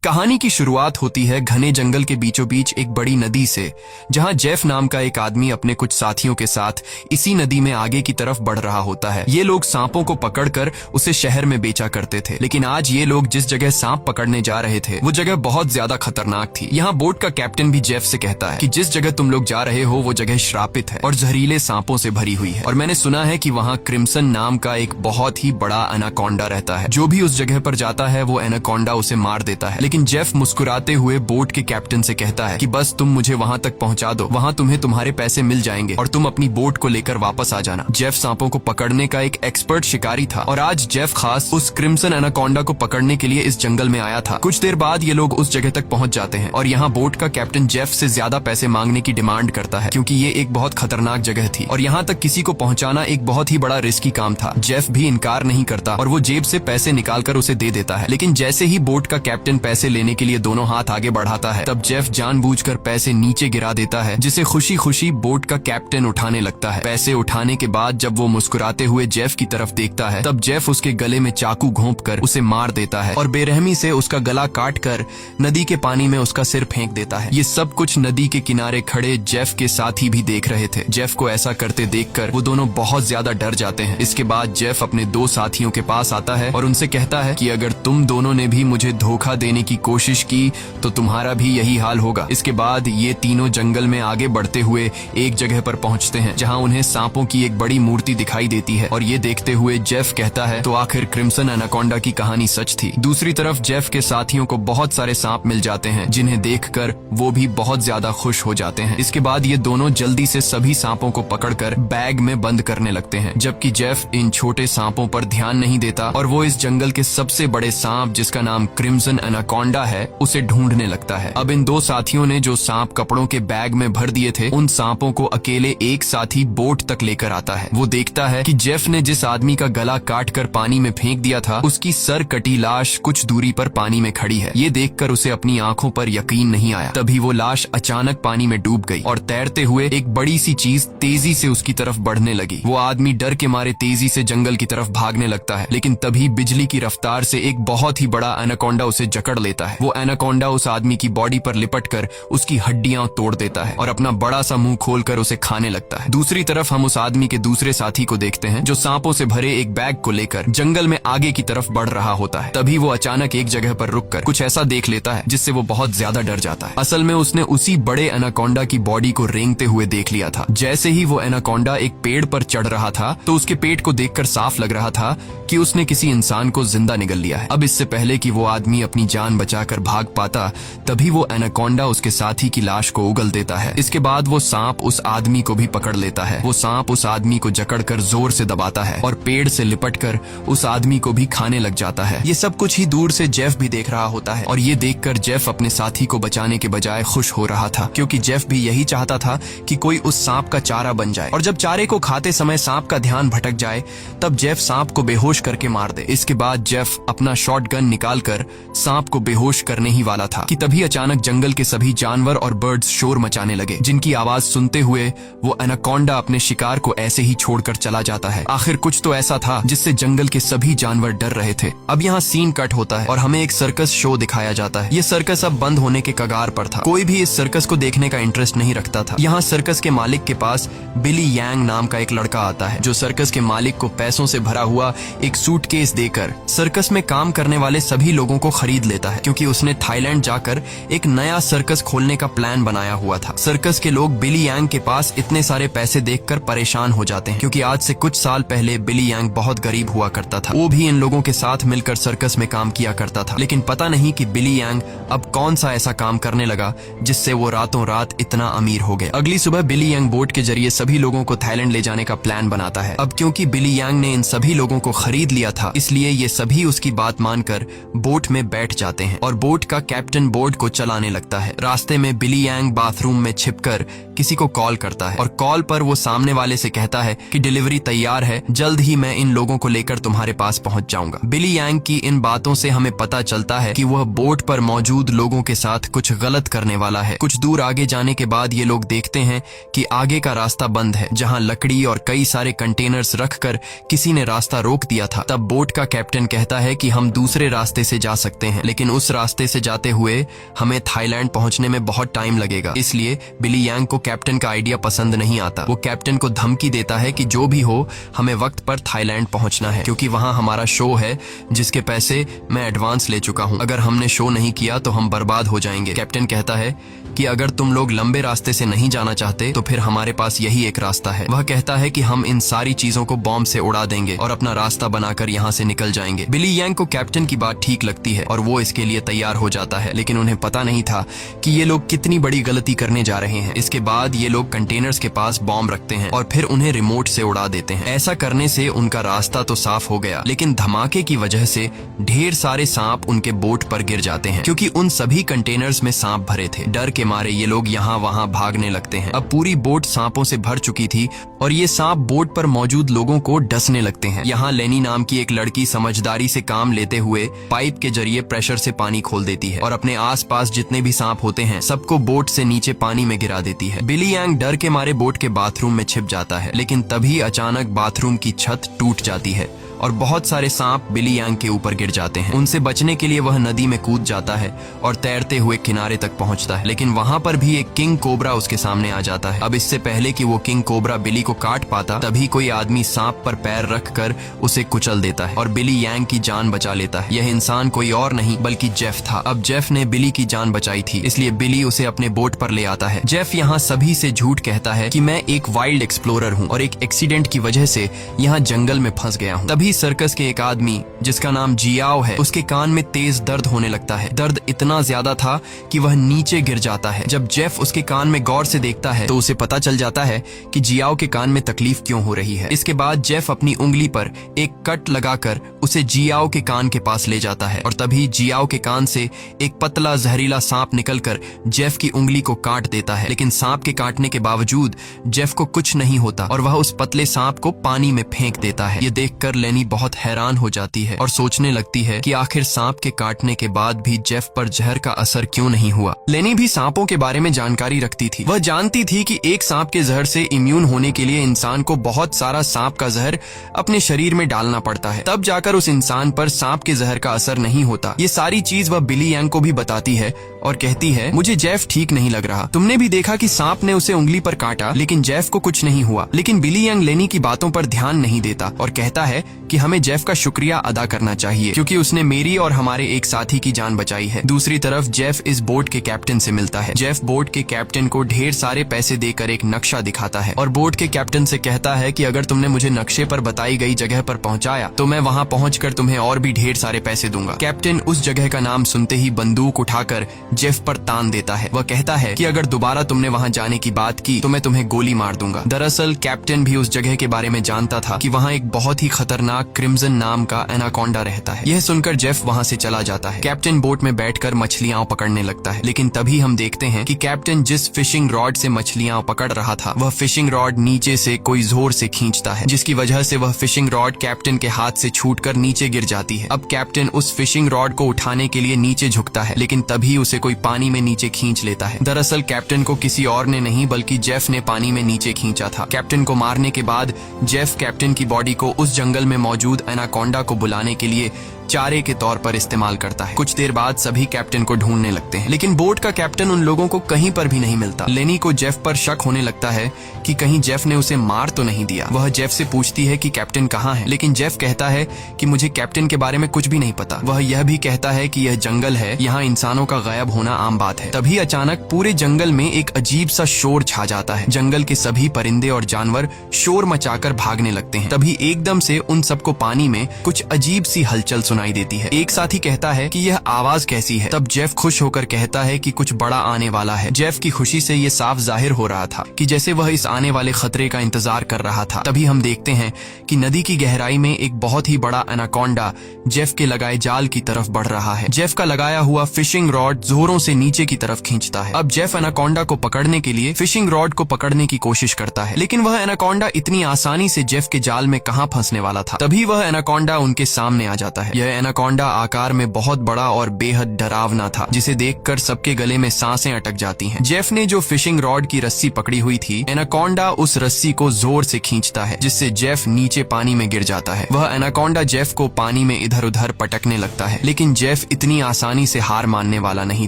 कहानी की शुरुआत होती है घने जंगल के बीचों बीच एक बड़ी नदी से, जहां जेफ नाम का एक आदमी अपने कुछ साथियों के साथ इसी नदी में आगे की तरफ बढ़ रहा होता है। ये लोग सांपों को पकड़कर उसे शहर में बेचा करते थे, लेकिन आज ये लोग जिस जगह सांप पकड़ने जा रहे थे वो जगह बहुत ज्यादा खतरनाक थी। यहाँ बोट का कैप्टन भी जेफ से कहता है कि जिस जगह तुम लोग जा रहे हो वो जगह श्रापित है और जहरीले सांपों से भरी हुई है, और मैंने सुना है कि वहाँ क्रिम्सन नाम का एक बहुत ही बड़ा एनाकोंडा रहता है। जो भी उस जगह पर जाता है वो एनाकोंडा उसे मार देता है। लेकिन जेफ मुस्कुराते हुए बोट के कैप्टन से कहता है कि बस तुम मुझे वहां तक पहुंचा दो, वहां तुम्हें तुम्हारे पैसे मिल जाएंगे और तुम अपनी बोट को लेकर वापस आ जाना। जेफ सांपों को पकड़ने का एक एक्सपर्ट शिकारी था और आज जेफ खास उस क्रिम्सन एनाकोंडा को पकड़ने के लिए इस जंगल में आया था। कुछ देर बाद ये लोग उस जगह तक पहुंच जाते हैं और यहाँ बोट का कैप्टन जेफ से ज्यादा पैसे मांगने की डिमांड करता है, क्योंकि ये एक बहुत खतरनाक जगह थी और यहाँ तक किसी को पहुँचाना एक बहुत ही बड़ा रिस्की काम था। जेफ भी इनकार नहीं करता और वो जेब से पैसे निकालकर उसे दे देता है। लेकिन जैसे ही बोट का कैप्टन पैसे लेने के लिए दोनों हाथ आगे बढ़ाता है, तब जेफ जानबूझकर पैसे नीचे गिरा देता है, जिसे खुशी खुशी बोट का कैप्टन उठाने लगता है। पैसे उठाने के बाद जब वो मुस्कुराते हुए जेफ की तरफ देखता है, तब जेफ उसके गले में चाकू घोंपकर उसे मार देता है और बेरहमी से उसका गला काटकर नदी के पानी में उसका सिर फेंक देता है। ये सब कुछ नदी के किनारे खड़े जेफ के साथी भी देख रहे थे। जेफ को ऐसा करते देखकर वो दोनों बहुत ज्यादा डर जाते हैं। इसके बाद जेफ अपने दो साथियों के पास आता है और उनसे कहता है कि अगर तुम दोनों ने भी मुझे धोखा देने की कोशिश की तो तुम्हारा भी यही हाल होगा। इसके बाद ये तीनों जंगल में आगे बढ़ते हुए एक जगह पर पहुंचते हैं, जहां उन्हें सांपों की एक बड़ी मूर्ति दिखाई देती है और ये देखते हुए जेफ कहता है तो आखिर क्रिम्सन एनाकोंडा की कहानी सच थी। दूसरी तरफ जेफ के साथियों को बहुत सारे सांप मिल जाते हैं, जिन्हें देखकर वो भी बहुत ज्यादा खुश हो जाते हैं। इसके बाद ये दोनों जल्दी से सभी सांपों को पकड़कर बैग में बंद करने लगते हैं, जबकि जेफ इन छोटे सांपों पर ध्यान नहीं देता और वो इस जंगल के सबसे बड़े सांप, जिसका नाम क्रिम्सन एनाकोंडा है, उसे ढूंढने लगता है। अब इन दो साथियों ने जो सांप कपड़ों के बैग में भर दिए थे, उन सांपों को अकेले एक साथी बोट तक लेकर आता है। वो देखता है कि जेफ ने जिस आदमी का गला काटकर पानी में फेंक दिया था, उसकी सर कटी लाश कुछ दूरी पर पानी में खड़ी है। ये देखकर उसे अपनी आंखों पर यकीन नहीं आया। तभी वो लाश अचानक पानी में डूब गई और तैरते हुए एक बड़ी सी चीज तेजी से उसकी तरफ बढ़ने लगी। वो आदमी डर के मारे तेजी से जंगल की तरफ भागने लगता है, लेकिन तभी बिजली की रफ्तार से एक बहुत ही बड़ा एनाकोंडा उसे जकड़ लेता है। वो एनाकोंडा उस आदमी की बॉडी पर लिपटकर उसकी हड्डियां तोड़ देता है और अपना बड़ा सा मुंह खोलकर उसे खाने लगता है। दूसरी तरफ हम उस आदमी के दूसरे साथी को देखते हैं, जो सांपों से भरे एक बैग को लेकर जंगल में आगे की तरफ बढ़ रहा होता है। तभी वो अचानक एक जगह पर रुककर कुछ ऐसा देख लेता है जिससे वो बहुत ज्यादा डर जाता है। असल में उसने उसी बड़े एनाकोंडा की बॉडी को रेंगते हुए देख लिया था। जैसे ही वो एनाकोंडा एक पेड़ पर चढ़ रहा था, तो उसके पेट को देखकर साफ लग रहा था कि उसने किसी इंसान को जिंदा निगल लिया है। अब इससे पहले कि वो आदमी अपनी जान बचाकर भाग पाता, तभी वो एनाकोंडा उसके साथी की लाश को उगल देता है। इसके बाद वो सांप उस आदमी को भी पकड़ लेता है। वो सांप उस आदमी को जकड़कर जोर से दबाता है और पेड़ से लिपटकर उस आदमी को भी खाने लग जाता है। ये सब कुछ ही दूर से जेफ भी देख रहा होता है और ये देखकर जेफ अपने साथी को बचाने के बजाय खुश हो रहा था, क्योंकि जेफ भी यही चाहता था कि कोई उस सांप का चारा बन जाए और जब चारे को खाते समय सांप का ध्यान भटक जाए, तब जेफ सांप को बेहोश करके मार दे। इसके बाद जेफ अपना शॉटगन निकालकर सांप को बेहोश करने ही वाला था कि तभी अचानक जंगल के सभी जानवर और बर्ड्स शोर मचाने लगे, जिनकी आवाज सुनते हुए वो एनाकोंडा अपने शिकार को ऐसे ही छोड़कर चला जाता है। आखिर कुछ तो ऐसा था जिससे जंगल के सभी जानवर डर रहे थे। अब यहाँ सीन कट होता है और हमें एक सर्कस शो दिखाया जाता है। ये सर्कस अब बंद होने के कगार पर था। कोई भी इस सर्कस को देखने का इंटरेस्ट नहीं रखता था। यहाँ सर्कस के मालिक के पास बिली यांग नाम का एक लड़का आता है, जो सर्कस के मालिक को पैसों से भरा हुआ एक सूटकेस देकर सर्कस में काम करने वाले सभी लोगों को खरीद लेता है, क्योंकि उसने थाईलैंड जाकर एक नया सर्कस खोलने का प्लान बनाया हुआ था। सर्कस के लोग बिली यांग के पास इतने सारे पैसे देखकर परेशान हो जाते हैं, क्योंकि आज से कुछ साल पहले बिली यांग बहुत गरीब हुआ करता था। वो भी इन लोगों के साथ मिलकर सर्कस में काम किया करता था, लेकिन पता नहीं कि बिली यांग अब कौन सा ऐसा काम करने लगा जिससे वो रातों रात इतना अमीर हो गए। अगली सुबह बिली यांग बोट के जरिए सभी लोगों को थाईलैंड ले जाने का प्लान बनाता है। अब क्योंकि बिली यांग ने इन सभी लोगों को खरीद लिया था, इसलिए ये सभी उसकी बात मानकर बोट में बैठ जाते हैं और बोट का कैप्टन बोट को चलाने लगता है। रास्ते में बिली यांग बाथरूम में छिपकर किसी को कॉल करता है और कॉल पर वो सामने वाले से कहता है कि डिलीवरी तैयार है, जल्द ही मैं इन लोगों को लेकर तुम्हारे पास पहुंच जाऊंगा। बिली यांग की इन बातों से हमें पता चलता है कि वह बोट पर मौजूद लोगों के साथ कुछ गलत करने वाला है। कुछ दूर आगे जाने के बाद ये लोग देखते हैं कि आगे का रास्ता बंद है, जहां लकड़ी और कई सारे कंटेनर्स रखकर किसी ने रास्ता रोक दिया था। तब बोट का कैप्टन कहता है कि हम दूसरे रास्ते से जा सकते हैं, लेकिन उस रास्ते से जाते हुए हमें थाईलैंड पहुंचने में बहुत टाइम लगेगा। इसलिए बिली यांग को कैप्टन का आइडिया पसंद नहीं आता। वो कैप्टन को धमकी देता है कि जो भी हो हमें वक्त पर थाईलैंड पहुंचना है, क्योंकि वहां हमारा शो है जिसके पैसे मैं एडवांस ले चुका हूं। अगर हमने शो नहीं किया तो हम बर्बाद हो जाएंगे। कैप्टन कहता है कि अगर तुम लोग लंबे रास्ते से नहीं जाना चाहते तो फिर हमारे पास यही एक रास्ता है। वह कहता है कि हम इन सारी चीजों को बॉम्ब से उड़ा देंगे और अपना रास्ता बनाकर यहाँ से निकल जाएंगे। बिली यांग को कैप्टन की बात ठीक लगती है और वो इसके लिए तैयार हो जाता है, लेकिन उन्हें पता नहीं था कि ये लोग कितनी बड़ी गलती करने जा रहे हैं। इसके बाद ये लोग कंटेनर्स के पास बॉम्ब रखते हैं और फिर उन्हें रिमोट से उड़ा देते हैं। ऐसा करने से उनका रास्ता तो साफ हो गया, लेकिन धमाके की वजह से ढेर सारे सांप उनके बोट पर गिर जाते हैं, क्योंकि उन सभी कंटेनर्स में सांप भरे थे। डर के मारे ये लोग यहाँ वहाँ भागने लगते हैं। अब पूरी बोट सांपों से भर चुकी थी और ये सांप बोट पर मौजूद लोगों को डसने लगते हैं। यहाँ लेनी नाम की एक लड़की समझदारी से काम लेते हुए पाइप के जरिए प्रेशर से पानी खोल देती है और अपने आसपास जितने भी सांप होते हैं सबको बोट से नीचे पानी में गिरा देती है। बिली यांग डर के मारे बोट के बाथरूम में छिप जाता है, लेकिन तभी अचानक बाथरूम की छत टूट जाती है और बहुत सारे सांप बिली यांग के ऊपर गिर जाते हैं। उनसे बचने के लिए वह नदी में कूद जाता है और तैरते हुए किनारे तक पहुंचता है, लेकिन वहां पर भी एक किंग कोबरा उसके सामने आ जाता है। अब इससे पहले कि वो किंग कोबरा बिली को काट पाता, तभी कोई आदमी सांप पर पैर रखकर उसे कुचल देता है और बिली यांग की जान बचा लेता है। यह इंसान कोई और नहीं बल्कि जेफ था। अब जेफ ने बिली की जान बचाई थी, इसलिए बिली उसे अपने बोट पर ले आता है। जेफ यहाँ सभी से झूठ कहता है कि मैं एक वाइल्ड एक्सप्लोरर हूँ और एक एक्सीडेंट की वजह से यहाँ जंगल में फंस गया हूँ। तभी सर्कस के एक आदमी जिसका नाम जियाओ है, उसके कान में तेज दर्द होने लगता है। दर्द इतना ज्यादा था कि वह नीचे गिर जाता है। जब जेफ उसके कान में गौर से देखता है तो उसे पता चल जाता है कि जियाओ के कान में तकलीफ क्यों हो रही है। इसके बाद जेफ अपनी उंगली पर एक कट लगाकर उसे जियाओ के कान के पास ले जाता है और तभी जियाओ के कान से एक पतला जहरीला सांप निकलकर जेफ की उंगली को काट देता है, लेकिन सांप के काटने के बावजूद जेफ को कुछ नहीं होता और वह उस पतले सांप को पानी में फेंक देता है। ये देखकर लेनी बहुत हैरान हो जाती है और सोचने लगती है कि आखिर सांप के काटने के बाद भी जेफ पर जहर का असर क्यों नहीं हुआ। लेनी भी सांपों के बारे में जानकारी रखती थी। वह जानती थी कि एक सांप के जहर से इम्यून होने के लिए इंसान को बहुत सारा सांप का जहर अपने शरीर में डालना पड़ता है, तब जाकर उस इंसान पर सांप के जहर का असर नहीं होता। ये सारी चीज वह बिली यांग को भी बताती है और कहती है, मुझे जेफ ठीक नहीं लग रहा। तुमने भी देखा कि सांप ने उसे उंगली पर काटा, लेकिन जेफ को कुछ नहीं हुआ। लेकिन बिली यांग लेनी की बातों पर ध्यान नहीं देता और कहता है कि हमें जेफ का शुक्रिया अदा करना चाहिए, क्योंकि उसने मेरी और हमारे एक साथी की जान बचाई है। दूसरी तरफ जेफ इस बोट के कैप्टन से मिलता है। जेफ बोट के कैप्टन को ढेर सारे पैसे देकर एक नक्शा दिखाता है और बोट के कैप्टन से कहता है कि अगर तुमने मुझे नक्शे पर बताई गई जगह पर पहुंचाया तो मैं वहां पहुंचकर तुम्हें और भी ढेर सारे पैसे दूंगा। कैप्टन उस जगह का नाम सुनते ही बंदूक उठाकर जेफ पर तान देता है। वह कहता है कि अगर दोबारा तुमने वहां जाने की बात की तो मैं तुम्हें गोली मार दूंगा। दरअसल कैप्टन भी उस जगह के बारे में जानता था कि वहां एक बहुत ही खतरनाक क्रिम्सन नाम का एनाकोंडा रहता है। यह सुनकर जेफ वहां से चला जाता है। कैप्टन बोट में बैठकर मछलियां पकड़ने लगता है, लेकिन तभी हम देखते हैं कि कैप्टन जिस फिशिंग रॉड से मछलियां पकड़ रहा था वह फिशिंग रॉड नीचे से कोई जोर से खींचता है, जिसकी वजह से वह फिशिंग रॉड कैप्टन के हाथ से छूटकर नीचे गिर जाती है। अब कैप्टन उस फिशिंग रॉड को उठाने के लिए नीचे झुकता है, लेकिन तभी उसे कोई पानी में नीचे खींच लेता है। दरअसल कैप्टन को किसी और ने नहीं बल्कि जेफ ने पानी में नीचे खींचा था। कैप्टन को मारने के बाद जेफ कैप्टन की बॉडी को उस जंगल में मौजूद एनाकोंडा को बुलाने के लिए चारे के तौर पर इस्तेमाल करता है। कुछ देर बाद सभी कैप्टन को ढूंढने लगते हैं, लेकिन बोट का कैप्टन उन लोगों को कहीं पर भी नहीं मिलता। लेनी को जेफ पर शक होने लगता है कि कहीं जेफ ने उसे मार तो नहीं दिया। वह जेफ से पूछती है कि कैप्टन कहाँ है, लेकिन जेफ कहता है कि मुझे कैप्टन के बारे में कुछ भी नहीं पता। वह यह भी कहता है कि यह जंगल है, यहाँ इंसानों का गायब होना आम बात है। तभी अचानक पूरे जंगल में एक अजीब सा शोर छा जाता है। जंगल के सभी परिंदे और जानवर शोर मचाकर भागने लगते हैं। तभी एकदम से उन सबको पानी में कुछ अजीब सी हलचल सुनाई देती है। एक साथी कहता है कि यह आवाज कैसी है। तब जेफ खुश होकर कहता है कि कुछ बड़ा आने वाला है। जेफ की खुशी से ये साफ जाहिर हो रहा था कि जैसे वह इस आने वाले खतरे का इंतजार कर रहा था। तभी हम देखते हैं कि नदी की गहराई में एक बहुत ही बड़ा एनाकोंडा जेफ के लगाए जाल की तरफ बढ़ रहा है। जेफ का लगाया हुआ फिशिंग रॉड जोरों से नीचे की तरफ खींचता है। अब जेफ एनाकोंडा को पकड़ने के लिए फिशिंग रॉड को पकड़ने की कोशिश करता है, लेकिन वह एनाकोंडा इतनी आसानी से जेफ के जाल में कहां फंसने वाला था। तभी वह एनाकोंडा उनके सामने आ जाता है। यह एनाकोंडा आकार में बहुत बड़ा और बेहद डरावना था, जिसे देखकर सबके गले में सांसें अटक जाती हैं। जेफ ने जो फिशिंग रॉड की रस्सी पकड़ी हुई थी, एनाकोंडा एनाकोंडा उस रस्सी को जोर से खींचता है, जिससे जेफ नीचे पानी में गिर जाता है। वह एनाकोंडा जेफ को पानी में इधर उधर पटकने लगता है, लेकिन जेफ इतनी आसानी से हार मानने वाला नहीं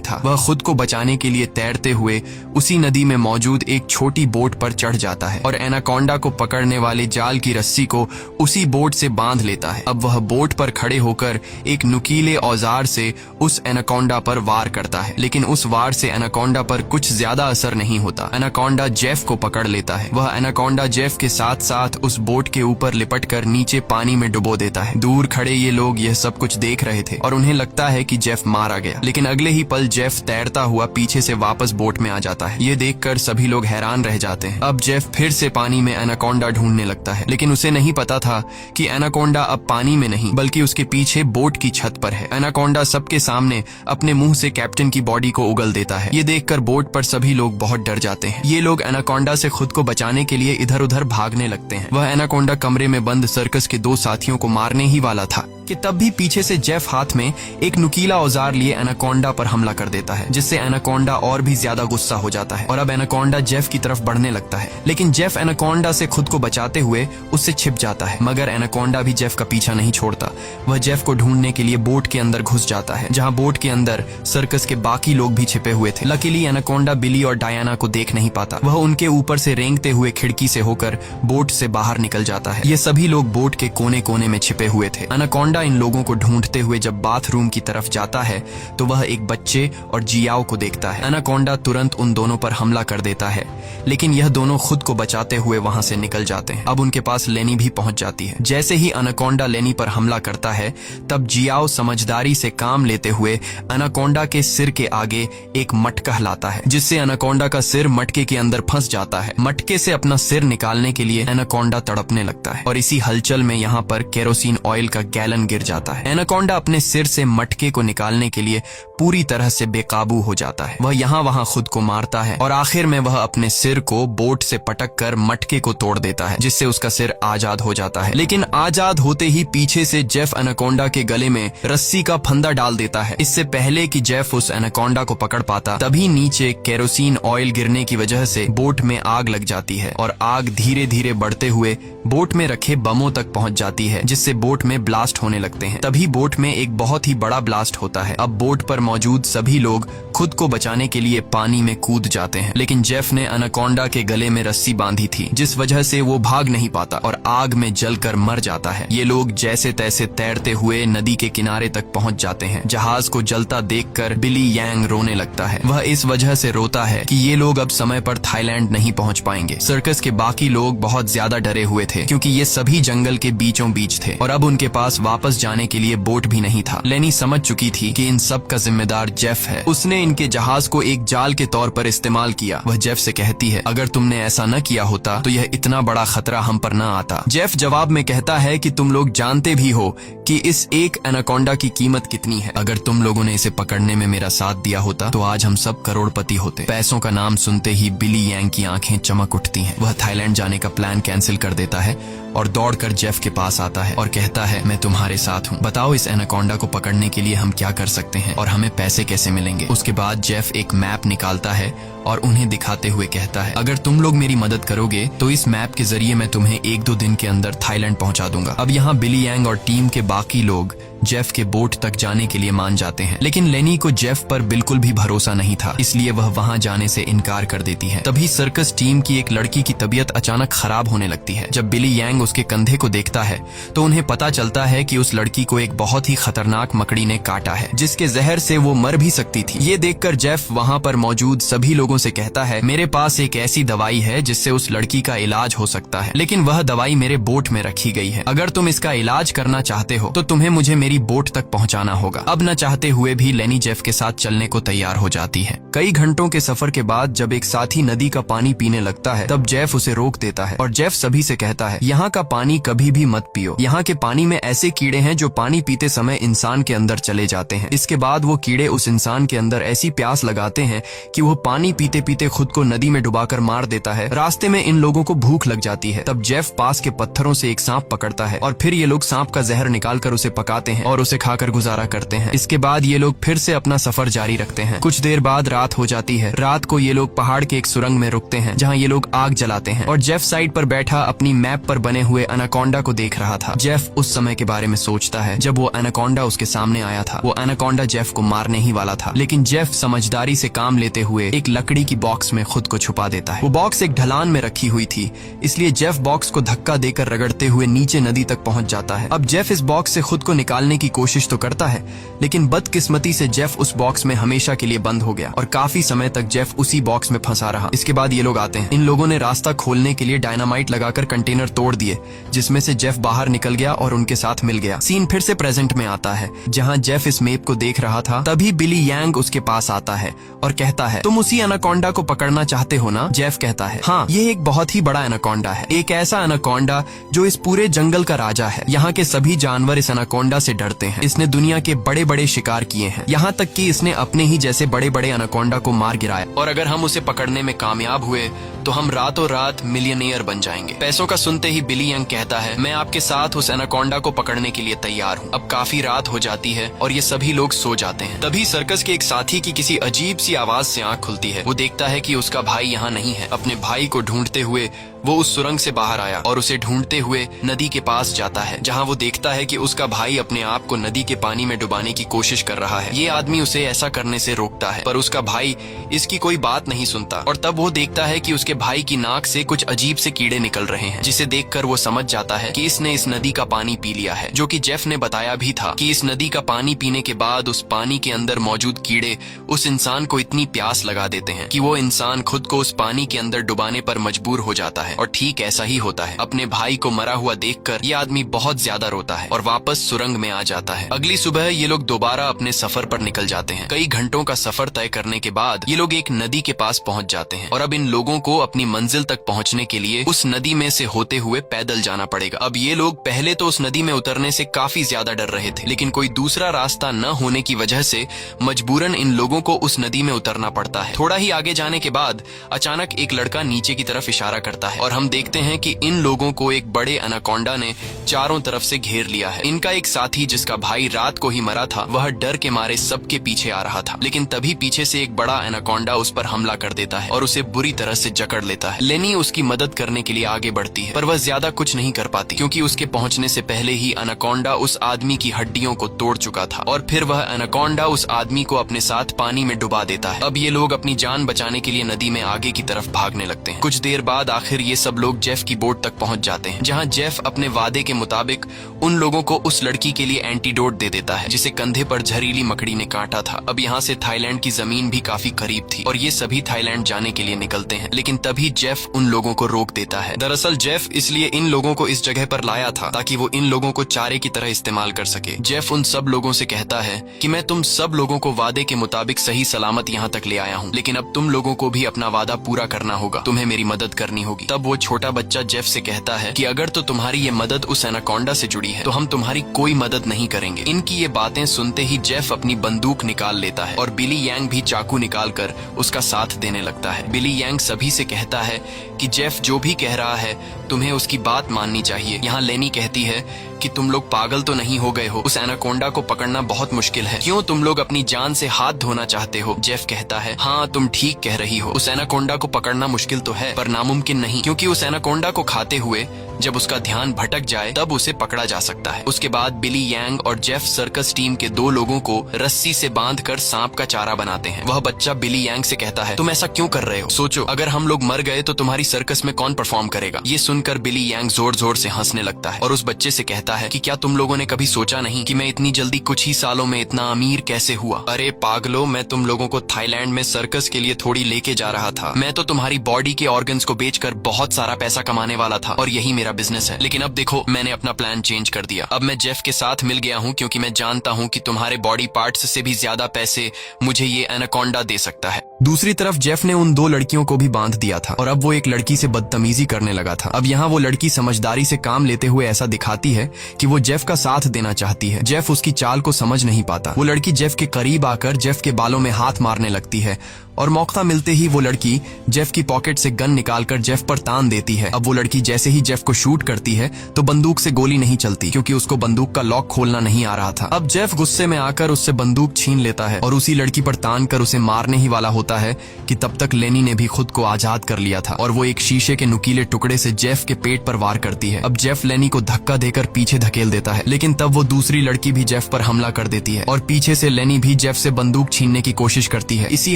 था। वह खुद को बचाने के लिए तैरते हुए उसी नदी में मौजूद एक छोटी बोट पर चढ़ जाता है और एनाकोंडा को पकड़ने वाले जाल की रस्सी को उसी बोट से बांध लेता है। अब वह बोट पर खड़े होकर एक नुकीले औजार से उस एनाकोंडा पर वार करता है, लेकिन उस वार से एनाकोंडा पर कुछ ज्यादा असर नहीं होता। एनाकोंडा जेफ को पकड़ लेता है। वह एनाकोंडा जेफ के साथ साथ उस बोट के ऊपर लिपटकर नीचे पानी में डुबो देता है। दूर खड़े ये लोग यह सब कुछ देख रहे थे और उन्हें लगता है कि जेफ मारा गया, लेकिन अगले ही पल जेफ तैरता हुआ पीछे से वापस बोट में आ जाता है। ये देखकर सभी लोग हैरान रह जाते हैं। अब जेफ फिर से पानी में एनाकोंडा ढूंढने लगता है, लेकिन उसे नहीं पता था कि एनाकोंडा अब पानी में नहीं बल्कि उसके पीछे बोट की छत पर है। एनाकोंडा सबके सामने अपने मुंह से कैप्टन की बॉडी को उगल देता है। ये देखकर बोट पर सभी लोग बहुत डर जाते हैं। ये लोग एनाकोंडा से खुद को बचाने के लिए इधर उधर भागने लगते हैं। वह एनाकोंडा कमरे में बंद सर्कस के 2 साथियों को मारने ही वाला था कि तब भी पीछे से जेफ हाथ में एक नुकीला औजार लिए एनाकोंडा पर हमला कर देता है, जिससे एनाकोंडा और भी ज्यादा गुस्सा हो जाता है और अब एनाकोंडा जेफ की तरफ बढ़ने लगता है। लेकिन जेफ एनाकोंडा से खुद को बचाते हुए उससे छिप जाता है, मगर एनाकोंडा भी जेफ का पीछा नहीं छोड़ता। वह जेफ को ढूंढने के लिए बोट के अंदर घुस जाता है, जहां बोट के अंदर सर्कस के बाकी लोग भी छिपे हुए थे। लकीली एनाकोंडा बिली और डायना को देख नहीं पाता। वह उनके ऊपर से रेंगते हुए खिड़की से होकर बोट से बाहर निकल जाता है। ये सभी लोग बोट के कोने कोने में छिपे हुए थे। एनाकोंडा इन लोगों को ढूंढते हुए जब बाथरूम की तरफ जाता है तो वह एक बच्चे और जियाओ को देखता है। एनाकोंडा तुरंत उन दोनों पर हमला कर देता है, लेकिन यह दोनों खुद को बचाते हुए वहां से निकल जाते हैं। अब उनके पास लेनी भी पहुंच जाती है। जैसे ही एनाकोंडा लेनी पर हमला करता है, तब जियाओ समझदारी से काम लेते हुए एनाकोंडा के सिर के आगे एक मटका लाता है, जिससे एनाकोंडा का सिर मटके के अंदर फंस जाता है। मटके से अपना सिर निकालने के लिए एनाकोंडा तड़पने लगता है और इसी हलचल में यहाँ पर केरोसिन ऑयल का गैलन गिर जाता है। एनाकोंडा अपने सिर से मटके को निकालने के लिए पूरी तरह से बेकाबू हो जाता है। वह यहाँ वहां खुद को मारता है और आखिर में वह अपने सिर को बोट से पटक कर मटके को तोड़ देता है, जिससे उसका सिर आजाद हो जाता है। लेकिन आजाद होते ही पीछे से जेफ एनाकोंडा के गले में रस्सी का फंदा डाल देता है। इससे पहले कि जेफ उस एनाकोंडा को पकड़ पाता, तभी नीचे केरोसिन ऑयल गिरने की वजह से बोट में आग लग जाती है और आग धीरे धीरे बढ़ते हुए बोट में रखे बमों तक पहुंच जाती है, जिससे बोट में ब्लास्ट होने लगते हैं। तभी बोट में एक बहुत ही बड़ा ब्लास्ट होता है। अब बोट पर मौजूद सभी लोग खुद को बचाने के लिए पानी में कूद जाते हैं, लेकिन जेफ ने एनाकोंडा के गले में रस्सी बांधी थी, जिस वजह से वो भाग नहीं पाता और आग में जलकर मर जाता है। ये लोग जैसे तैसे तैरते हुए नदी के किनारे तक पहुंच जाते हैं। जहाज को जलता देखकर बिली यांग रोने लगता है। वह इस वजह से रोता है कि ये लोग अब समय पर थाईलैंड नहीं पहुंच पाएंगे। सर्कस के बाकी लोग बहुत ज्यादा डरे हुए थे, क्योंकि ये सभी जंगल के बीचों बीच थे और अब उनके पास वापस जाने के लिए बोट भी नहीं था। लेनी समझ चुकी थी कि इन सब का जिम्मेदार जेफ है। उसने इनके जहाज को एक जाल के तौर पर इस्तेमाल किया। वह जेफ से कहती है, अगर तुमने ऐसा न किया होता तो यह इतना बड़ा खतरा हम पर न आता। जेफ जवाब में कहता है कि तुम लोग जानते भी हो कि इस एक एनाकोंडा की कीमत कितनी है। अगर तुम लोगों ने इसे पकड़ने में मेरा साथ दिया होता तो आज हम सब करोड़पति होते। पैसों का नाम सुनते ही बिली यांग की आंखें चमक उठती हैं। वह थाईलैंड जाने का प्लान कैंसिल कर देता है और दौड़कर जेफ के पास आता है और कहता है, मैं तुम्हारे साथ हूँ। बताओ इस एनाकोंडा को पकड़ने के लिए हम क्या कर सकते हैं और हमें पैसे कैसे मिलेंगे। उसके बाद जेफ एक मैप निकालता है और उन्हें दिखाते हुए कहता है, अगर तुम लोग मेरी मदद करोगे तो इस मैप के जरिए मैं तुम्हें 1-2 दिन के अंदर थाईलैंड पहुंचा दूंगा। अब यहाँ बिली यांग और टीम के बाकी लोग जेफ के बोट तक जाने के लिए मान जाते हैं, लेकिन लेनी को जेफ पर बिल्कुल भी भरोसा नहीं था, इसलिए वह वहां जाने से इनकार कर देती है। तभी सर्कस टीम की एक लड़की की तबीयत अचानक खराब होने लगती है। जब बिली यांग उसके कंधे को देखता है तो उन्हें पता चलता है कि उस लड़की को एक बहुत ही खतरनाक मकड़ी ने काटा है, जिसके जहर से वो मर भी सकती थी। ये देखकर जेफ वहां पर मौजूद सभी लोगों से कहता है, मेरे पास एक ऐसी दवाई है जिससे उस लड़की का इलाज हो सकता है, लेकिन वह दवाई मेरे बोट में रखी गई है। अगर तुम इसका इलाज करना चाहते हो तो तुम्हें मुझे मेरी बोट तक पहुंचाना होगा। अब न चाहते हुए भी लेनी जेफ के साथ चलने को तैयार हो जाती है। कई घंटों के सफर के बाद जब एक साथी नदी का पानी पीने लगता है, तब जेफ उसे रोक देता है और जेफ सभी से कहता है, यहाँ का पानी कभी भी मत पियो। यहाँ के पानी में ऐसे कीड़े हैं जो पानी पीते समय इंसान के अंदर चले जाते हैं। इसके बाद वो कीड़े उस इंसान के अंदर ऐसी प्यास लगाते हैं कि वो पानी पीते पीते खुद को नदी में डुबाकर मार देता है। रास्ते में इन लोगों को भूख लग जाती है। तब जेफ पास के पत्थरों से एक सांप पकड़ता है और फिर ये लोग सांप का जहर निकालकर उसे पकाते हैं और उसे खाकर गुजारा करते हैं। इसके बाद ये लोग फिर से अपना सफर जारी रखते हैं। कुछ देर बाद रात हो जाती है। रात को ये लोग पहाड़ के एक सुरंग में रुकते हैं जहाँ ये लोग आग जलाते हैं और जेफ साइड पर बैठा अपनी मैप पर बने हुए एनाकोंडा को देख रहा था। जेफ उस समय के बारे में सोचता है जब वो एनाकोंडा उसके सामने आया था। वो एनाकोंडा जेफ को मारने ही वाला था, लेकिन जेफ समझदारी से काम लेते हुए एक लकड़ी की बॉक्स में खुद को छुपा देता है। वो बॉक्स एक ढलान में रखी हुई थी, इसलिए जेफ बॉक्स को धक्का देकर रगड़ते हुए नीचे नदी तक पहुंच जाता है। अब जेफ इस बॉक्स से खुद को निकालने की कोशिश तो करता है, लेकिन बदकिस्मती से जेफ उस बॉक्स में हमेशा के लिए बंद हो गया और काफी समय तक जेफ उसी बॉक्स में फंसा रहा। इसके बाद ये लोग आते हैं। इन लोगों ने रास्ता खोलने के लिए डायनामाइट लगाकर कंटेनर तोड़ दिए, जिसमें से जेफ बाहर निकल गया और उनके साथ मिल गया। सीन फिर से प्रेजेंट में आता है, जहाँ जेफ इस मैप को देख रहा था। तभी बिली यांग उसके पास आता है और कहता है, तुम उसी एनाकोंडा को पकड़ना चाहते हो ना? जेफ कहता है, हाँ, ये एक बहुत ही बड़ा एनाकोंडा है, एक ऐसा एनाकोंडा जो इस पूरे जंगल का राजा है। यहाँ के सभी जानवर इस एनाकोंडा से डरते हैं। इसने दुनिया के बड़े बड़े शिकार किए हैं, यहाँ तक कि इसने अपने ही जैसे बड़े बड़े एनाकोंडा को मार गिराया। और अगर हम उसे पकड़ने में कामयाब हुए तो हम रातों रात मिलियनेयर बन जाएंगे। पैसों का सुनते ही बिली यंग कहता है, मैं आपके साथ उस एनाकोंडा को पकड़ने के लिए तैयार हूँ। अब काफी रात हो जाती है और ये सभी लोग सो जाते हैं। तभी सर्कस के एक साथी की किसी अजीब सी आवाज से आंख खुलती है। वो देखता है कि उसका भाई यहाँ नहीं है। अपने भाई को ढूंढते हुए वो उस सुरंग से बाहर आया और उसे ढूंढते हुए नदी के पास जाता है, जहाँ वो देखता है कि उसका भाई अपने आप को नदी के पानी में डुबाने की कोशिश कर रहा है। ये आदमी उसे ऐसा करने से रोकता है, पर उसका भाई इसकी कोई बात नहीं सुनता। और तब वो देखता है कि उसके भाई की नाक से कुछ अजीब से कीड़े निकल रहे हैं, जिसे देखकर वो समझ जाता है कि इसने इस नदी का पानी पी लिया है। जो कि जेफ ने बताया भी था कि इस नदी का पानी पीने के बाद उस पानी के अंदर मौजूद कीड़े उस इंसान को इतनी प्यास लगा देते हैं कि वो इंसान खुद को उस पानी के अंदर डुबाने पर मजबूर हो जाता है। और ठीक ऐसा ही होता है। अपने भाई को मरा हुआ देखकर ये आदमी बहुत ज्यादा रोता है और वापस सुरंग में आ जाता है। अगली सुबह ये लोग दोबारा अपने सफर पर निकल जाते हैं। कई घंटों का सफर तय करने के बाद ये लोग एक नदी के पास पहुंच जाते हैं और अब इन लोगों को अपनी मंजिल तक पहुंचने के लिए उस नदी में से होते हुए पैदल जाना पड़ेगा। अब ये लोग पहले तो उस नदी में उतरने से काफी ज्यादा डर रहे थे, लेकिन कोई दूसरा रास्ता न होने की वजह से मजबूरन इन लोगों को उस नदी में उतरना पड़ता है। थोड़ा ही आगे जाने के बाद अचानक एक लड़का नीचे की तरफ इशारा करता है और हम देखते हैं कि इन लोगों को एक बड़े एनाकोंडा ने चारों तरफ से घेर लिया है। इनका एक साथी जिसका भाई रात को ही मरा था, वह डर के मारे सबके पीछे आ रहा था, लेकिन तभी पीछे से एक बड़ा एनाकोंडा उस पर हमला कर देता है और उसे बुरी तरह से जकड़ लेता है। लेनी उसकी मदद करने के लिए आगे बढ़ती है, पर वह ज्यादा कुछ नहीं कर पाती, क्योंकि उसके पहुंचने से पहले ही एनाकोंडा उस आदमी की हड्डियों को तोड़ चुका था और फिर वह एनाकोंडा उस आदमी को अपने साथ पानी में डुबा देता है। अब ये लोग अपनी जान बचाने के लिए नदी में आगे की तरफ भागने लगते हैं। कुछ देर बाद आखिर ये सब लोग जेफ की बोट तक पहुंच जाते हैं, जहां जेफ अपने वादे के मुताबिक उन लोगों को उस लड़की के लिए एंटीडोट दे देता है जिसे कंधे पर जहरीली मकड़ी ने काटा था। अब यहाँ से थाईलैंड की जमीन भी काफी करीब थी और ये सभी थाईलैंड जाने के लिए निकलते हैं, लेकिन तभी जेफ उन लोगों को रोक देता है। दरअसल जेफ इसलिए इन लोगों को इस जगह पर लाया था ताकि वो इन लोगों को चारे की तरह इस्तेमाल कर सके। जेफ उन सब लोगों से कहता है कि मैं तुम सब लोगों को वादे के मुताबिक सही सलामत यहाँ तक ले आया हूँ, लेकिन अब तुम लोगों को भी अपना वादा पूरा करना होगा, तुम्हें मेरी मदद करनी होगी। तब वो छोटा बच्चा जेफ से कहता है कि अगर तो तुम्हारी ये मदद उस एनाकोंडा से जुड़ी है तो हम तुम्हारी कोई मदद नहीं करेंगे। इनकी ये बातें सुनते ही जेफ अपनी बंदूक निकाल लेता है और बिली यांग भी चाकू निकालकर उसका साथ देने लगता है। बिली यांग सभी से कहता है कि जेफ जो भी कह रहा है तुम्हें उसकी बात माननी चाहिए। यहाँ लेनी कहती है कि तुम लोग पागल तो नहीं हो गए हो, उस एनाकोंडा को पकड़ना बहुत मुश्किल है, क्यों तुम लोग अपनी जान से हाथ धोना चाहते हो? जेफ कहता है, हाँ तुम ठीक कह रही हो, उस एनाकोंडा को पकड़ना मुश्किल तो है पर नामुमकिन नहीं, क्योंकि उस एनाकोंडा को खाते हुए जब उसका ध्यान भटक जाए तब उसे पकड़ा जा सकता है। उसके बाद बिली यांग और जेफ सर्कस टीम के 2 लोगों को रस्सी से बांधकर सांप का चारा बनाते हैं। वह बच्चा बिली यांग से कहता है, तुम ऐसा क्यों कर रहे हो? सोचो अगर हम लोग मर गए तो तुम्हारी सर्कस में कौन परफॉर्म करेगा? ये सुनकर बिली यांग जोर जोर से हंसने लगता है और उस बच्चे से कहता है कि क्या तुम लोगों ने कभी सोचा नहीं कि मैं इतनी जल्दी कुछ ही सालों में इतना अमीर कैसे हुआ? अरे पागलो, मैं तुम लोगों को थाईलैंड में सर्कस के लिए थोड़ी लेके जा रहा था। मैं तो तुम्हारी बॉडी के ऑर्गन्स को बेचकर बहुत सारा पैसा कमाने वाला था और यही मेरा बिजनेस है, लेकिन अब देखो मैंने अपना प्लान चेंज कर दिया। अब मैं जेफ के साथ मिल गया हूँ क्योंकि मैं जानता हूँ कि तुम्हारे बॉडी पार्ट्स से भी ज्यादा पैसे मुझे ये एनाकोंडा दे सकता है। दूसरी तरफ जेफ ने उन 2 लड़कियों को भी बांध दिया था और अब वो एक लड़की से बदतमीजी करने लगा था। अब यहाँ वो लड़की समझदारी से काम लेते हुए ऐसा दिखाती है कि वो जेफ का साथ देना चाहती है। जेफ उसकी चाल को समझ नहीं पाता। वो लड़की जेफ के करीब आकर जेफ के बालों में हाथ मारने लगती है और मौका मिलते ही वो लड़की जेफ की पॉकेट से गन निकालकर जेफ पर तान देती है। अब वो लड़की जैसे ही जेफ को शूट करती है तो बंदूक से गोली नहीं चलती, क्योंकि उसको बंदूक का लॉक खोलना नहीं आ रहा था। अब जेफ गुस्से में आकर उससे बंदूक छीन लेता है और उसी लड़की पर तान कर उसे मारने ही वाला होता है कि तब तक लेनी ने भी खुद को आजाद कर लिया था और वो एक शीशे के नुकीले टुकड़े से जेफ के पेट पर वार करती है। अब जेफ लेनी को धक्का देकर पीछे धकेल देता है, लेकिन तब वो दूसरी लड़की भी जेफ पर हमला कर देती है और पीछे से लेनी भी जेफ से बंदूक छीनने की कोशिश करती है। इसी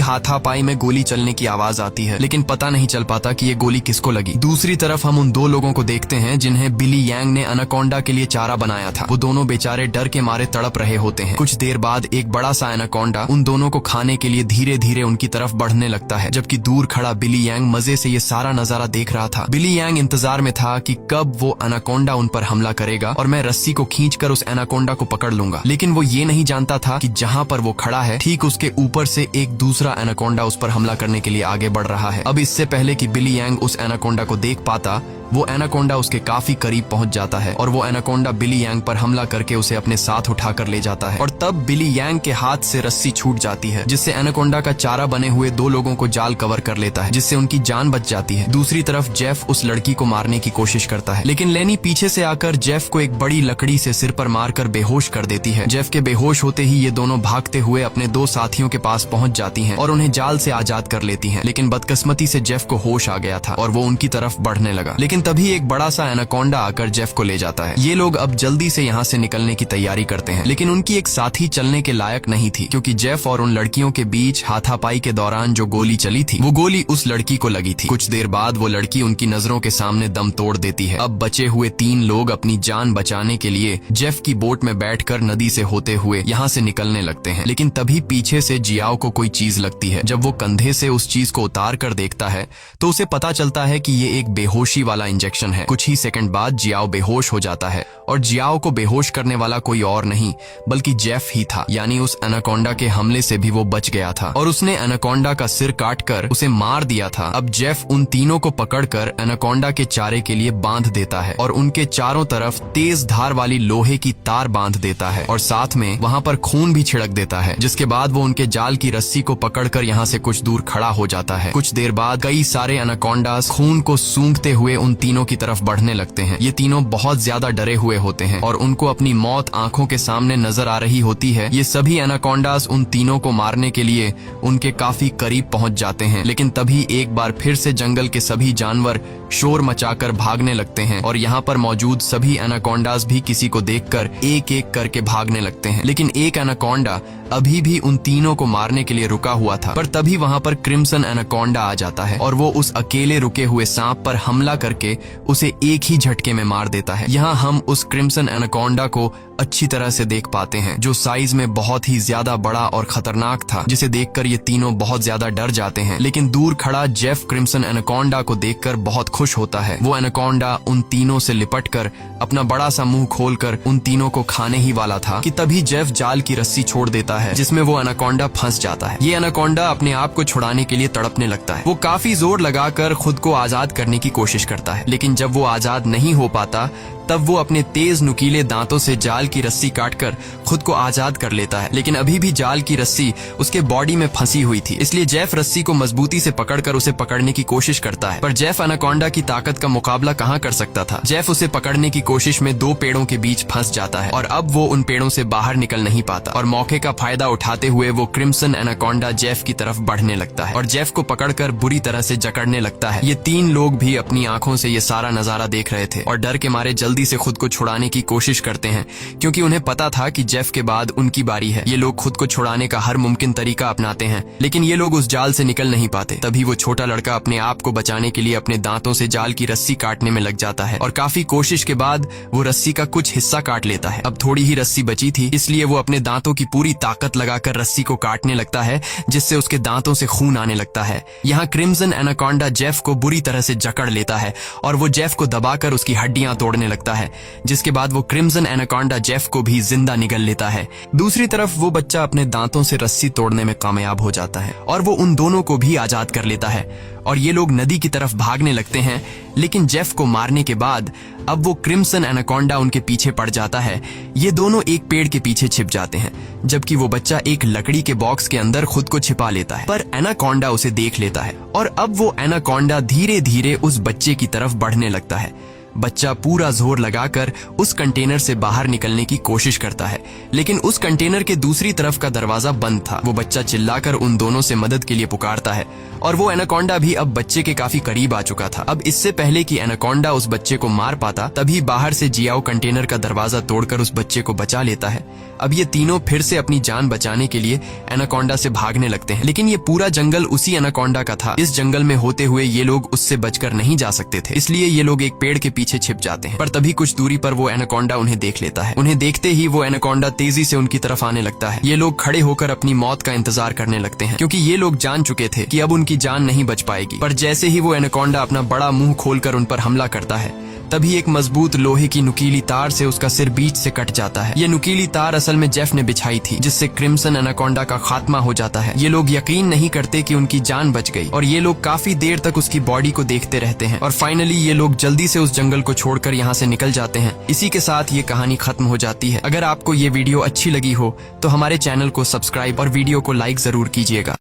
हाथापाई में गोली चलने की आवाज आती है, लेकिन पता नहीं चल पाता कि ये गोली किसको लगी। दूसरी तरफ हम उन दो लोगों को देखते हैं जिन्हें बिली यांग ने एनाकोंडा के लिए चारा बनाया था। वो दोनों बेचारे डर के मारे तड़प रहे होते हैं। कुछ देर बाद एक बड़ा सा एनाकोंडा उन दोनों को खाने के लिए धीरे धीरे उनकी तरफ बढ़ने लगता है, जबकि दूर खड़ा बिली यांग मजे से ये सारा नजारा देख रहा था। बिली यांग इंतजार में था कि कब वो एनाकोंडा उन पर हमला करेगा और मैं रस्सी को खींचकर उस एनाकोंडा को पकड़ लूंगा, लेकिन वो ये नहीं जानता था कि जहां पर वो खड़ा है ठीक उसके ऊपर से एक दूसरा एनाकोंडा उस पर हमला करने के लिए आगे बढ़ रहा है। अब इससे पहले कि बिली यांग उस एनाकोंडा को देख पाता, वो एनाकोंडा उसके काफी करीब पहुंच जाता है और वो एनाकोंडा बिली यांग पर हमला करके उसे अपने साथ उठाकर ले जाता है और तब बिली यांग के हाथ से रस्सी छूट जाती है, जिससे एनाकोंडा का चारा बने हुए दो लोगों को जाल कवर कर लेता है, जिससे उनकी जान बच जाती है। दूसरी तरफ जेफ उस लड़की को मारने की कोशिश करता है, लेकिन लेनी पीछे से आकर जेफ को एक बड़ी लकड़ी से सिर पर मारकर बेहोश कर देती है। जेफ के बेहोश होते ही ये दोनों भागते हुए अपने दो साथियों के पास पहुंच जाती हैं और उन्हें जाल से आजाद कर लेती हैं, लेकिन बदकिस्मती से जेफ को होश आ गया था और वो उनकी तरफ बढ़ने लगा। लेकिन तभी एक बड़ा सा एनाकोंडा आकर जेफ को ले जाता है। ये लोग अब जल्दी से यहाँ से निकलने की तैयारी करते हैं, लेकिन उनकी एक साथी चलने के लायक नहीं थी, क्योंकि जेफ और उन लड़कियों के बीच हाथापाई के दौरान जो गोली चली थी वो गोली उस लड़की को लगी थी। कुछ देर बाद वो लड़की उनकी नजरों के सामने दम तोड़ देती है। अब बचे हुए तीन लोग अपनी जान बचाने के लिए जेफ की बोट में बैठकर नदी से होते हुए यहाँ से निकलने लगते हैं, लेकिन तभी पीछे से जियाओ को कोई चीज लगती है। जब वो कंधे से उस चीज को उतार कर देखता है तो उसे पता चलता है कि ये एक बेहोशी वाला इंजेक्शन है। कुछ ही सेकंड बाद जियाओ बेहोश हो जाता है और जियाओ को बेहोश करने वाला कोई और नहीं बल्कि जेफ ही था, यानी उस एनाकोंडा के हमले से भी वो बच गया था और उसने एनाकोंडा का सिर काटकर उसे मार दिया था। अब जेफ उन तीनों को पकड़कर एनाकोंडा के चारे के लिए बांध देता है और उनके चारों तरफ तेज धार वाली लोहे की तार बांध देता है और साथ में वहां पर खून भी छिड़क देता है, जिसके बाद वो उनके जाल की रस्सी को पकड़कर यहाँ से कुछ दूर खड़ा हो जाता है। कुछ देर बाद कई सारे एनाकोंडास खून को सूंघते हुए उन तीनों की तरफ बढ़ने लगते हैं। ये तीनों बहुत ज्यादा डरे हुए होते हैं और उनको अपनी मौत आंखों के सामने नजर आ रही होती है। ये सभी एनाकोंडास उन तीनों को मारने के लिए उनके काफी करीब पहुंच जाते हैं, लेकिन तभी एक बार फिर से जंगल के सभी जानवर शोर मचाकर भागने लगते हैं और यहाँ पर मौजूद सभी एनाकोंडास भी किसी को देखकर एक एक करके भागने लगते हैं। लेकिन एक एनाकोंडा अभी भी उन तीनों को मारने के लिए रुका हुआ था, पर तभी वहां पर क्रिम्सन एनाकोंडा आ जाता है और वो उस अकेले रुके हुए सांप पर हमला करके उसे एक ही झटके में मार देता है। यहाँ हम उस क्रिम्सन एनाकोंडा को अच्छी तरह से देख पाते हैं, जो साइज में बहुत ही ज्यादा बड़ा और खतरनाक था, जिसे देखकर ये तीनों बहुत ज्यादा डर जाते हैं। लेकिन दूर खड़ा जेफ क्रिम्सन एनाकोंडा को देखकर बहुत खुश होता है। वो एनाकोंडा उन तीनों से लिपटकर अपना बड़ा सा मुंह खोलकर उन तीनों को खाने ही वाला था कि तभी जेफ जाल की रस्सी छोड़ देता है, जिसमें वो एनाकोंडा फंस जाता है। ये एनाकोंडा अपने आप को छुड़ाने के लिए तड़पने लगता है। वो काफी जोर लगाकर खुद को आजाद करने की कोशिश करता है, लेकिन जब वो आजाद नहीं हो पाता तब वो अपने तेज नुकीले दांतों से जाल की रस्सी काटकर खुद को आजाद कर लेता है, लेकिन अभी भी जाल की रस्सी उसके बॉडी में फंसी हुई थी। इसलिए जेफ रस्सी को मजबूती से पकड़कर उसे पकड़ने की कोशिश करता है, पर जेफ एनाकोंडा की ताकत का मुकाबला कहाँ कर सकता था। जेफ उसे पकड़ने की कोशिश में दो पेड़ों के बीच फंस जाता है और अब वो उन पेड़ों से बाहर निकल नहीं पाता और मौके का फायदा उठाते हुए वो क्रिम्सन एनाकोंडा जेफ की तरफ बढ़ने लगता है और जेफ को पकड़कर बुरी तरह से जकड़ने लगता है। ये तीन लोग भी अपनी आंखों से ये सारा नजारा देख रहे थे और डर के मारे जल्दी से खुद को छुड़ाने की कोशिश करते हैं, क्योंकि उन्हें पता था कि जेफ के बाद उनकी बारी है। ये लोग खुद को छुड़ाने का हर मुमकिन तरीका अपनाते हैं, लेकिन ये लोग उस जाल से निकल नहीं पाते। तभी वो छोटा लड़का अपने आप को बचाने के लिए अपने दांतों से जाल की रस्सी काटने में लग जाता है और काफी कोशिश के बाद वो रस्सी का कुछ हिस्सा काट लेता है। अब थोड़ी ही रस्सी बची थी, इसलिए वो अपने दांतों की पूरी ताकत लगाकर रस्सी को काटने लगता है, जिससे उसके दांतों से खून आने लगता है। यहाँ क्रिम्सन एनाकोंडा जेफ को बुरी तरह से जकड़ लेता है और वो जेफ को दबाकर उसकी हड्डियां तोड़ने लगता है। लगता है, जिसके बाद वो क्रिम्सन एनाकोंडा जेफ को भी जिंदा निगल लेता है। दूसरी तरफ वो बच्चा अपने दांतों से रस्सी तोड़ने में कामयाब हो जाता है और वो उन दोनों को भी आजाद कर लेता है और ये लोग नदी की तरफ भागने लगते हैं। लेकिन जेफ को मारने के बाद अब वो क्रिम्सन एनाकोंडा उनके पीछे पड़ जाता है। ये दोनों एक पेड़ के पीछे छिप जाते हैं, जबकि वो बच्चा एक लकड़ी के बॉक्स के अंदर खुद को छिपा लेता है। पर एनाकोंडा उसे देख लेता है और अब वो एनाकोंडा धीरे धीरे उस बच्चे की तरफ बढ़ने लगता है। बच्चा पूरा जोर लगाकर उस कंटेनर से बाहर निकलने की कोशिश करता है, लेकिन उस कंटेनर के दूसरी तरफ का दरवाजा बंद था। वो बच्चा चिल्लाकर उन दोनों से मदद के लिए पुकारता है और वो एनाकोंडा भी अब बच्चे के काफी करीब आ चुका था। अब इससे पहले कि एनाकोंडा उस बच्चे को मार पाता, तभी बाहर से जियाओ कंटेनर का दरवाजा तोड़कर उस बच्चे को बचा लेता है। अब ये तीनों फिर से अपनी जान बचाने के लिए एनाकोंडा से भागने लगते हैं, लेकिन ये पूरा जंगल उसी एनाकोंडा का था। इस जंगल में होते हुए ये लोग उससे बचकर नहीं जा सकते थे, इसलिए ये लोग एक पेड़ के पीछे छिप जाते हैं। पर तभी कुछ दूरी पर वो एनाकोंडा उन्हें देख लेता है। उन्हें देखते ही वो एनाकोंडा तेजी से उनकी तरफ आने लगता है। ये लोग खड़े होकर अपनी मौत का इंतजार करने लगते हैं, क्योंकि ये लोग जान चुके थे कि अब उनकी जान नहीं बच पाएगी। पर जैसे ही वो एनाकोंडा अपना बड़ा मुंह खोलकर उन पर हमला करता है, तभी एक मजबूत लोहे की नुकीली तार से उसका सिर बीच से कट जाता है। ये नुकीली तार असल में जेफ ने बिछाई थी, जिससे क्रिम्सन एनाकोंडा का खात्मा हो जाता है। ये लोग यकीन नहीं करते कि उनकी जान बच गई और ये लोग काफी देर तक उसकी बॉडी को देखते रहते हैं और फाइनली ये लोग जल्दी से उस जंगल को छोड़कर यहाँ से निकल जाते हैं। इसी के साथ ये कहानी खत्म हो जाती है। अगर आपको ये वीडियो अच्छी लगी हो तो हमारे चैनल को सब्सक्राइब और वीडियो को लाइक जरूर कीजिएगा।